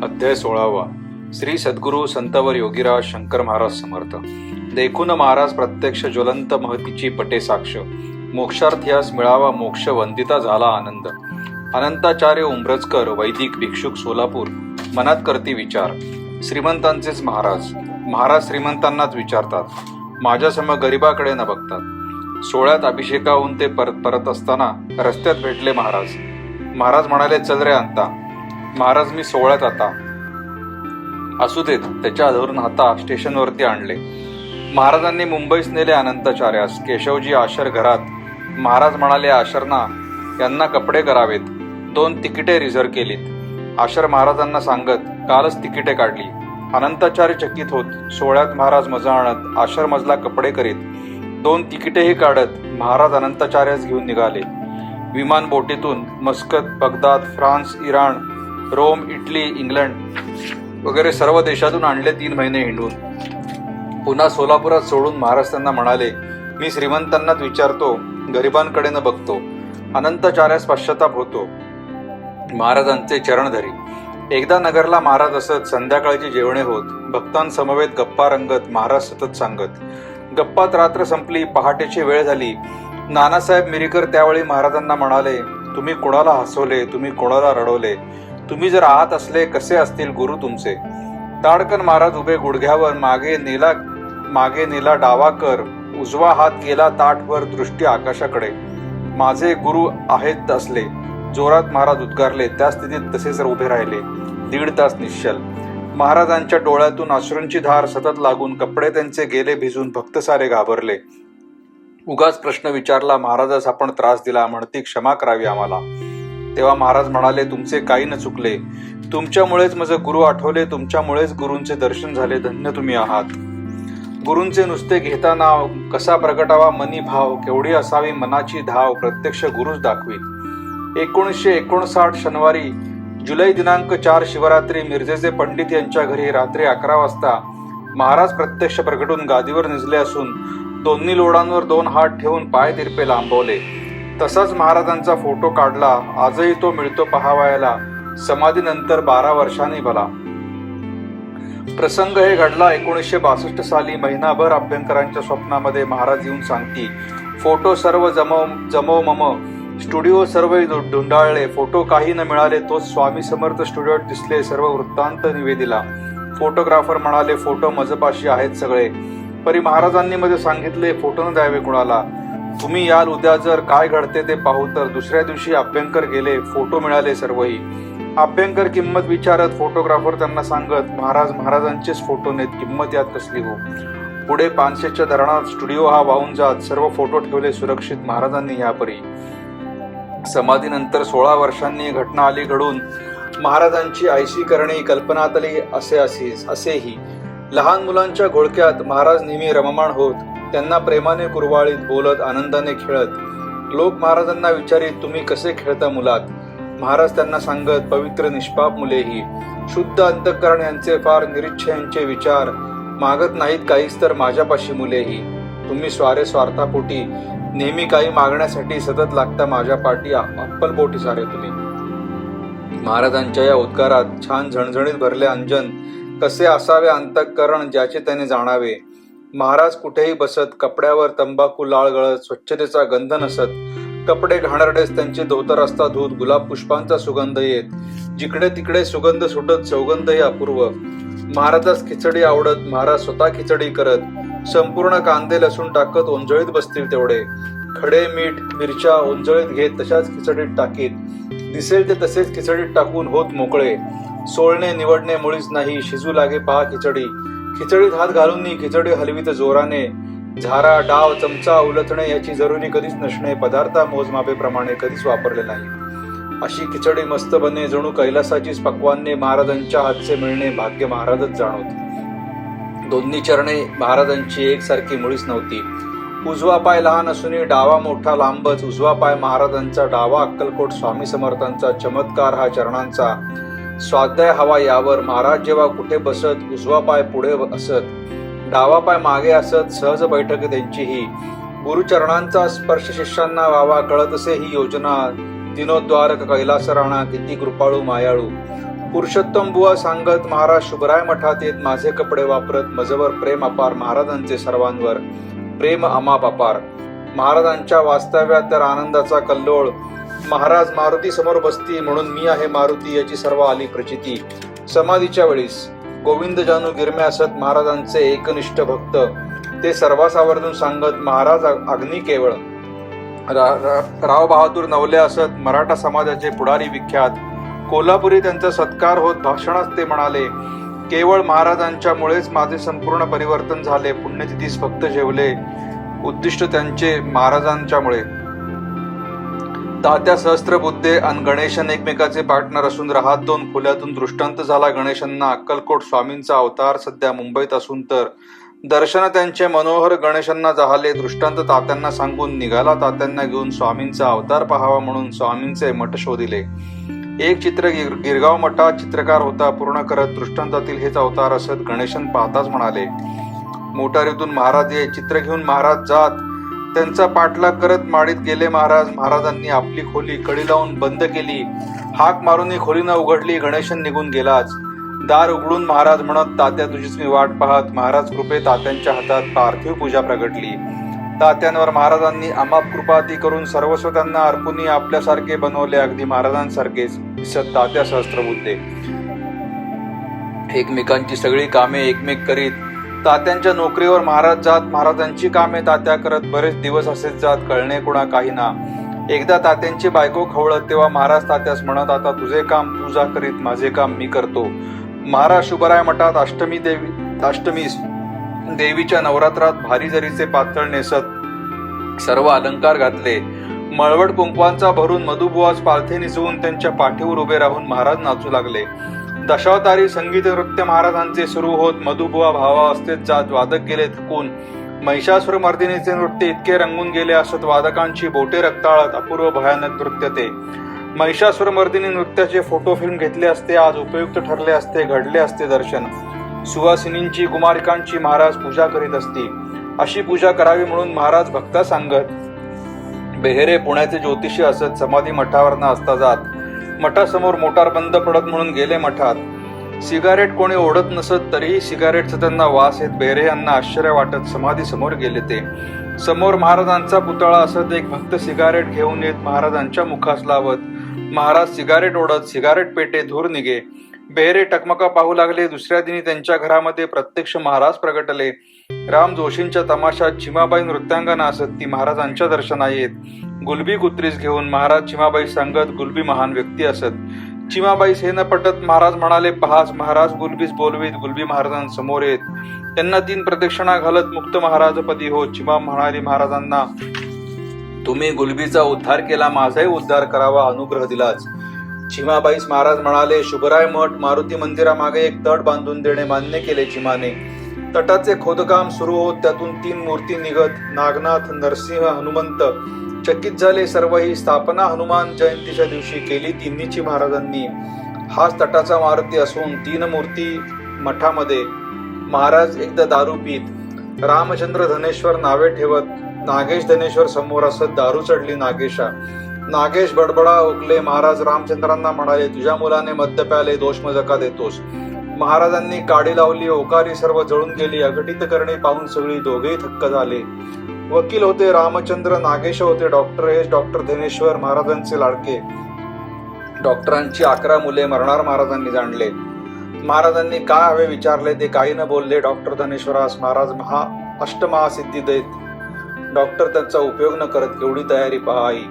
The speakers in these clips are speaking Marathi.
अध्याय 16. श्री सद्गुरु संतवर योगीराज शंकर महाराज समर्थ. देखून महाराज प्रत्यक्ष ज्वलंत महतीची पटे साक्ष. मोक्षार्थ्यास मिळावा मोक्ष वंदिता झाला आनंद. अनंताचार्य उंब्रजकर वैदिक भिक्षुक सोलापूर मनात करती विचार. श्रीमंतांचेच महाराज. महाराज श्रीमंतांनाच विचारतात, माझ्यासमोर गरिबाकडे न बघतात. सोहळ्यात अभिषेकाहून ते परत असताना रस्त्यात भेटले महाराज. महाराज म्हणाले, चल रे अंता. महाराज, मी सोहळ्यात आता. असू देत. त्याच्या धरून हाता स्टेशनवरती आणले. महाराजांनी मुंबईस नेले अनंताचार्यास. केशवजी आशर घरात. महाराज म्हणाले, आशरना यांना कपडे करावेत. 2 तिकिटे रिझर्व केलीत. आशर महाराजांना सांगत कालच तिकिटे काढली. अनंताचार्य चकित होत. सोहळ्यात महाराज मजा आणत. आशर मजला कपडे करीत. 2 तिकिटेही काढत महाराज अनंताचार्यास घेऊन निघाले. विमान बोटीतून Muscat, Baghdad, France, Iran, Rome, Italy, England वगैरे सर्व देशातून आणले. 3 महिने हिंडून पुन्हा सोलापुरात सोडून महाराज त्यांना म्हणाले, मी श्रीमंतांनाच विचारतो, गरिबांकडे न बघतो. अनंताचार्यास पश्चाताप होतो. महाराजांचे चरण धरी. एकदा नगरला महाराज असत. संध्याकाळची जेवणे होत. भक्तांसमवेत गप्पा रंगत महाराज सतत सांगत. गप्पात रात्र संपली. पहाटेची वेळ झाली. नानासाहेब मिरीकर त्यावेळी महाराजांना म्हणाले, तुम्ही कोणाला हसवले, तुम्ही कोणाला रडवले, तुम्ही जर आहात असले कसे असतील गुरु तुमचे. ताडकन महाराज उभे गुडघ्यावर. मागे नेला डावा कर. उजवा हात केला ताठवर. दृष्टी आकाशाकडे. माझे गुरु आहेत असले. जोरात महाराज उद्गारले. त्या स्थितीत तसेच उभे राहिले. 1.5 तास निश्चल. महाराजांच्या डोळ्यातून अश्रूंची धार सतत लागून कपडे त्यांचे गेले भिजून. भक्त सारे घाबरले. उगाच प्रश्न विचारला, महाराजास आपण त्रास दिला, म्हणती क्षमा करावी आम्हाला. तेव्हा महाराज म्हणाले, तुमचे काही न चुकले. तुमच्यामुळेच माझे गुरु आठवले. तुमच्यामुळेच गुरूंचे दर्शन झाले. धन्य तुम्ही आहात. गुरूंचे नुसते घेता नाव. कसा प्रगटावा मनी भाव. केवढी असावी मनाची धाव. प्रत्यक्ष गुरुच दाखवी. 1959 शनिवारी जुलै दिनांक 4 शिवरात्री मिरजेचे पंडित यांच्या घरी रात्री 11 वाजता महाराज प्रत्यक्ष प्रगटून गादीवर निजले असून दोन्ही लोडांवर 2 हात ठेवून पाय तिरपे लांबवले. तसाच महाराजांचा फोटो काढला. आजही तो मिळतो पहावायला. समाधीनंतर 12 वर्षांनी भला. प्रसंग हे घडला 1962 साली. महिनाभर अभ्यंकरांच्या स्वप्नामध्ये महाराज येऊन सांगती, फोटो सर्व जमव मम. स्टुडिओ सर्व धुंडाळले. फोटो काही न मिळाले. तोच स्वामी समर्थ स्टुडिओत दिसले. सर्व वृत्तांत निवेदिला. फोटोग्राफर म्हणाले, फोटो मजपाशी आहेत सगळे. परी महाराजांनी मध्ये सांगितले, फोटो न द्यावे कुणाला. तुम्ही याल उद्या. जर काय घडते ते पाहू. तर दुसऱ्या दिवशी अभ्यंकर गेले. फोटो मिळाले सर्वही. अभ्यंकर किंमत विचारत. फोटोग्राफर त्यांना सांगत, महाराजांचेच फोटो नेत. किंमत यात कसली हो. पुढे 500च्या धरणात स्टुडिओ हा वाहून जात. सर्व फोटो ठेवले सुरक्षित महाराजांनी ह्यापरी. समाधीनंतर 16 वर्षांनी घटना आली घडून. महाराजांची आयशी करणे कल्पनातली असेही. लहान मुलांच्या घोळक्यात महाराज नेहमी रममाण होत. त्यांना प्रेमाने कुरवाळीत, बोलत, आनंदाने खेळत. लोक महाराजांना विचारीत, तुम्ही कसे खेळता मुलात. महाराज त्यांना सांगत, पवित्र निष्पाप मुलेही. शुद्ध अंतःकरण यांचे फार. निरीच्छयांचे विचार. मागत नाहीत काहीच तर माझ्यापाशी मुलेही. तुम्ही स्वार्थापोटी नेहमी काही मागण्यासाठी सतत लागता माझ्या पाठी. अप्पलपोटी सारे तुम्ही. महाराजांच्या या उद्गारात छान झणझणीत भरले अंजन. कसे असावे अंतःकरण ज्याचे त्याने जाणावे. महाराज कुठेही बसत. कपड्यावर तंबाखू लाळ गळत. स्वच्छतेचा गंध नसत. कपडे घाणेरडेच. त्यांचे धोतर असता धूत. गुलाब पुष्पांचा सुगंध येत. जिकडे तिकडे सुगंध सुटत. सौगंधही अपूर्व. महाराजास खिचडी आवडत. महाराज स्वतः खिचडी करत. संपूर्ण कांदे लसूण टाकत ओंजळीत बसतील तेवढे. खडे मीठ मिरच्या ओंजळीत घेत तशाच खिचडीत टाकीत. दिसेल ते तसेच खिचडीत टाकून होत मोकळे. सोलणे निवडणे मुळीच नाही. शिजू लागे पहा खिचडी. खिचडीत हात घालून खिचडी हलवीत जोराने. झारा, डाव, चमचा उलथणे याची जरुरी कधीच नसणे. पदार्थ मोजमापेप्रमाणे कधीच वापरले नाही. अशी खिचडी मस्त बने. जणू कैलासाचीच पक्वान्ने. महाराजांच्या हातचे मिळणे भाग्य महाराजच जाणवत. दोन्ही चरणे महाराजांची एकसारखी मुळीच नव्हती. उजवा पाय लहान असूनही डावा मोठा लांबच. उजवा पाय महाराजांचा. डावा अक्कलकोट स्वामी समर्थांचा. चमत्कार हा चरणांचा. स्वाध्याय हवा यावर. महाराज जेव्हा कुठे बसत उजवा पाय पुढे असत, डावा पाय मागे असत. सहज बैठक त्यांची ही. गुरुचरणांचा स्पर्श शिष्यांना व्हावा. कळत असे ही योजना. दिनोद्वारक कैलास राणा. किती कृपाळू मायाळू. पुरुषोत्तम बुवा सांगत महाराज शुभराय मठात येत माझे कपडे वापरत मजवर प्रेम अपार महाराजांचे सर्वांवर प्रेम अमाप अपार. महाराजांच्या वास्तव्यात तर आनंदाचा कल्लोळ. महाराज मारुती समोर बसती म्हणून मी आहे मारुती याची सर्व आली प्रचिती. समाधीच्या वेळीस गोविंद जानू गिरमे असत महाराजांचे एकनिष्ठ भक्त. ते सर्वांस आवर्जून सांगत महाराज अग्नी केवळ. राव बहादूर नवले असत मराठा समाजाचे पुढारी विख्यात. कोल्हापुरी त्यांचा सत्कार होत भाषणात ते म्हणाले केवळ महाराजांच्यामुळेच माझे संपूर्ण परिवर्तन झाले. पुण्यतिथीस फक्त जेवले उद्दिष्ट त्यांचे महाराजांच्यामुळे. तात्या सहस्त्रबुद्धे आणि गणेशन एकमेकाचे पार्टनर असून राहात दोन खोल्यातून दृष्टांत झाला गणेशांना. अक्कलकोट स्वामींचा अवतार सध्या मुंबईत असून तर दर्शन त्यांचे मनोहर गणेशांना जाहले. दृष्टांत तात्यांना सांगून निघाला तात्यांना घेऊन स्वामींचा अवतार पाहावा म्हणून स्वामींचे मठ शोधिले. एक चित्र गिरगाव मठात चित्रकार होता पूर्ण करत दृष्टांतातील हेच अवतार असत. गणेशन पाहताच म्हणाले मोटारीतून महाराज ये. चित्र घेऊन महाराज जात त्यांचा पाठलाग करत माडीत गेले महाराज. महाराजांनी आपली खोली कडी लावून बंद केली. हाक मारून खोली न उघडली. गणेशन निघून गेलाच. दार उघडून महाराज म्हणत तात्या तुझीच मी वाट पाहत. महाराज कृपे तात्यांच्या हातात पार्थिव पूजा प्रगटली. तात्यांवर महाराजांनी अमाप कृपाती करून सर्वस्व त्यांना अर्पुनी आपल्यासारखे बनवले. अगदी महाराजांसारखेच दिसत तात्या सहस्त्रबुद्धे. एकमेकांची सगळी कामे एकमेक करीत. तात्यांच्या नोकरीवर महाराज जात. महाराजांची कामे तात्या करत. बरेच दिवस असेच जात कळणे कुणा काही ना. एकदा तात्यांची बायको खवळत तेव्हा महाराज तात्यास म्हणत आता तुझे काम तू जा करीत माझे काम मी करतो. महाराज शुभराय मठात अष्टमीस देवीच्या नवरात्रात भारी जरीचे पातळ नेसत सर्व अलंकार घातले. मळवट कुंकवांचा भरून मधुबुवास पालथे निजवून त्यांच्या पाठीवर उभे राहून महाराज नाचू लागले. दशावतारी संगीत नृत्य महाराजांचे सुरू होत. मधुबुवा भावा असतेच जात वादक गेले थकून. महिषासुर मर्दिनीचे नृत्य इतके रंगून गेले असत वादकांची बोटे रक्ताळत. अपूर्व भयानक नृत्य ते. महिषासुर मर्दिनी नृत्याचे फोटो फिल्म घेतले असते आज उपयुक्त ठरले असते घडले असते दर्शन. सुवासिनींची कुमारिकांची महाराज पूजा करीत असती. अशी पूजा करावी म्हणून महाराज भक्ता सांगत. बेहेरे पुण्याचे ज्योतिषी असत समाधी मठावर न असता जात. मठासमोर मोटार बंद पडत म्हणून गेले मठात. सिगारेट कोणी ओढत नसत तरीही सिगारेटचा त्यांना वास येत. बेहेरे यांना आश्चर्य वाटत समाधी समोर गेले ते. समोर महाराजांचा पुतळा असत. एक भक्त सिगारेट घेऊन येत महाराजांच्या मुखास लावत. महाराज सिगारेट ओढत सिगारेट पेटे धूर निघे. बेहेरे टकमका पाहू लागले. दुसऱ्या दिनी त्यांच्या घरामध्ये प्रत्यक्ष महाराज प्रगटले. राम जोशींच्या तमाशात चिमाबाई नृत्यांगना असत. ती महाराजांच्या दर्शना येत. गुलबी कुत्रीस घेऊन महाराज चिमाबाई सांगत. गुलबी महान व्यक्ती असत. चिमाबाईस हे न पटत महाराज म्हणाले पहाच. महाराज गुलबीस बोलवीत. गुलबी महाराजांसमोर येत. त्यांना 3 प्रदक्षिणा घालत मुक्त महाराजपदी हो. चिमा म्हणाली महाराजांना तुम्ही गुलबीचा उद्धार केला माझाही उद्धार करावा अनुग्रह दिलाच. चिमाबाईस महाराज म्हणाले शुभराय मठ मारुती मंदिरामागे एक तट बांधून देणे मान्य केले चिमाने. तटाचे खोदकाम सुरू होत त्यातून 3 मूर्ती निघत. नागनाथ नरसिंह हनुमंत. चकित झाले सर्व. ही स्थापना हनुमान जयंतीच्या दिवशी केली तिन्हीची महाराजांनी. हाच तटाचा मारुती असून 3 मूर्ती मठामध्ये. महाराज एकदा दारू पीत. रामचंद्र धनेश्वर नावे ठेवत. नागेश धनेश्वर समोर असत. दारू चढली नागेशा. नागेश बडबडा ओकले. महाराज रामचंद्रांना म्हणाले तुझ्या मुलाने मद्य प्याले दोष मजका देतोस. महाराजांनी काडी लावली. ओकारी सर्व जळून गेली. अघटित करणे पाहून सगळी दोघेही थक्क झाले. वकील होते रामचंद्र. नागेश होते डॉक्टर एस. डॉक्टर धनेश्वर महाराजांचे लाडके. डॉक्टरांची 11 मुले मरणार महाराजांनी जाणले. महाराजांनी काय हवे विचारले ते काही न बोलले. डॉक्टर धनेश्वरास महाराज अष्टमहासिद्धी देत. डॉक्टर त्यांचा उपयोग न करत. केवढी तयारी पहा आई.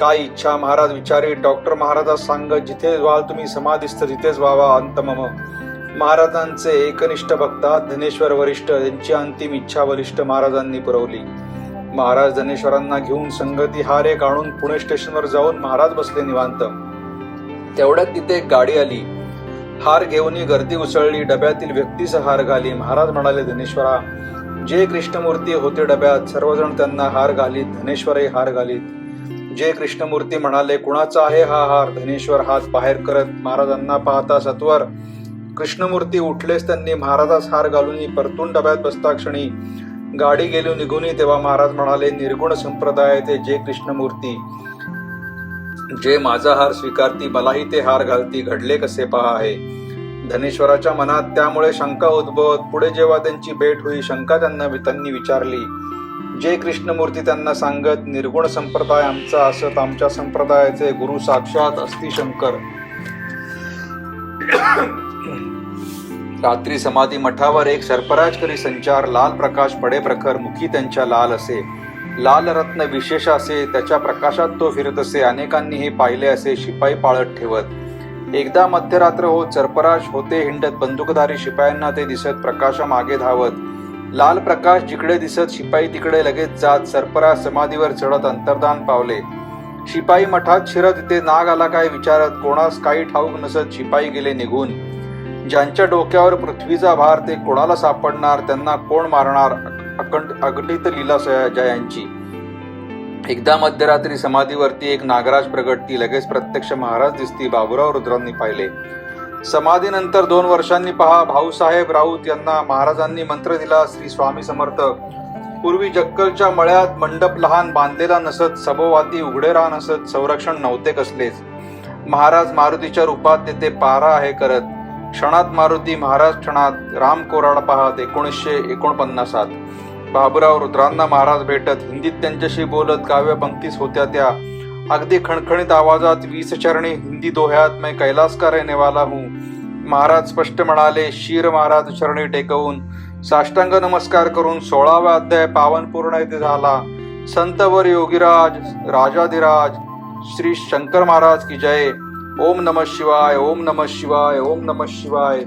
काय इच्छा महाराज विचारित. डॉक्टर महाराजास सांगत जिथे व्हाल तुम्ही समाधिस्थ तिथेच व्हावा अंतमम. महाराजांचे एकनिष्ठ भक्ता धनेश्वर वरिष्ठ यांची अंतिम इच्छा वरिष्ठ महाराजांनी पुरवली. महाराज धनेश्वरांना घेऊन संगती हार एक आणून पुणे स्टेशनवर जाऊन महाराज बसले निवांत. तेवढ्यात तिथे एक गाडी आली. हार घेऊन गर्दी उसळली. डब्यातील व्यक्तीस हार घाली. महाराज म्हणाले धनेश्वरा जे कृष्णमूर्ती होते डब्यात सर्वजण त्यांना हार घालीत. धनेश्वरही हार घालीत. जे कृष्णमूर्ती म्हणाले कुणाचा आहे हा हार. धनेश्वर हात बाहेर करत महाराजांना पाहता सत्वर कृष्णमूर्ती उठलेच. त्यांनी महाराजास हार घालून परतून डब्यात बसता क्षणी गाडी गेली निघून. तेव्हा महाराज म्हणाले निर्गुण संप्रदाय ते जे कृष्णमूर्ती जे माझा हार स्वीकारती मलाही ते हार घालती, घडले कसे पहा आहे. धनेश्वराच्या मनात त्यामुळे शंका उद्भवत पुढे जेव्हा त्यांची भेट होई, शंका त्यांनी विचारली. जे कृष्णमूर्ती त्यांना सांगत, निर्गुण संप्रदाय आमचा असत, आमच्या संप्रदायाचे गुरु साक्षात असती शंकर. रात्री समाधी मठावर एक सर्पराज करी संचार, लाल प्रकाश पडे प्रखर, मुखी त्यांच्या लाल असे, लाल रत्न विशेष असे, त्याच्या प्रकाशात तो फिरत असे. अनेकांनी हे पाहिले असे शिपाई पाळत ठेवत. एकदा मध्यरात्र होत सर्पराज होते हिंडत, बंदुकधारी शिपायांना ते दिसत प्रकाशा मागे धावत. लाल प्रकाश जिकडे दिसत शिपाई तिकडे लगेच जात. सर्पराज समाधीवर चढत अंतर्धान पावले. शिपाई मठात शिरत ते नाग आला काय विचारत, कोणास काही ठाऊक नसत शिपाई गेले निघून. ज्यांच्या डोक्यावर पृथ्वीचा भार ते कोणाला सापडणार, त्यांना कोण मारणार, अगणित लीला जयांची. एकदा मध्यरात्री समाधीवरती एक नागराज प्रगटती, लगेच प्रत्यक्ष महाराज दिसती. बाबूराव रुद्रांनी पाहिले. समाधीनंतर 2 वर्षांनी पहा, भाऊसाहेब राऊत यांना महाराजांनी मंत्र दिला. श्री स्वामी समर्थ. पूर्वी जक्कलच्या मळ्यात मंडप लहान बांधलेला नसत, सभोवाती उघडे रान असत, संरक्षण नव्हते कसलेच. महाराज मारुतीच्या रूपात तेथे पारा आहे करत. क्षणात मारुती महाराज क्षणात. राम कोराड पाहत 1949. बाबूराव रुद्रांना महाराज भेटत, हिंदीत त्यांच्याशी बोलत. काव्य पंक्तीच होत्या त्या. अगदी खणखणीत आवाजात 20 चरणी हिंदी दोह्यात, मैं कैलास का रहने वाला हूँ. महाराज स्पष्ट म्हणाले. शीर महाराज चरणी टेकवून साष्टांग नमस्कार करून 16वा अध्याय पावन पूर्ण येथे झाला. संतवर योगीराज राजाधिराज श्री शंकर महाराज की जय. ओम नमः शिवाय, ओम नमः शिवाय, ओम नमः शिवाय.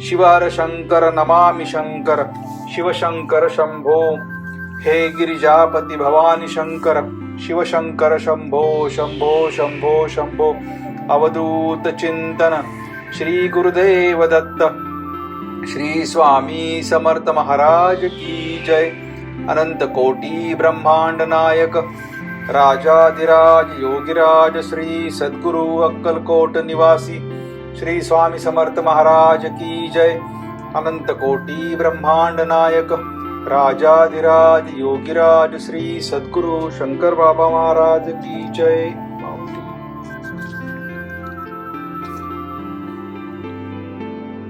शिवार शंकर नमामि शंकर, शिवशंकर शंभो. हे गिरिजापती भवानी शंकर, शिवशंकर शंभो शंभो शंभो शंभो. अवधूत चिंतन श्री गुरुदेव दत्त. श्री स्वामी समर्थ महाराज की जय. अनंत कोटी ब्रह्मांड नायक राजाधिराज योगीराज श्री सद्गुरु अक्कलकोट निवासी श्री स्वामी समर्थ महाराज की जय. अनंत कोटी ब्रह्मांड नायक राजाधिराज योगीराज श्री सद्गुरु शंकर बाबा महाराज की जय.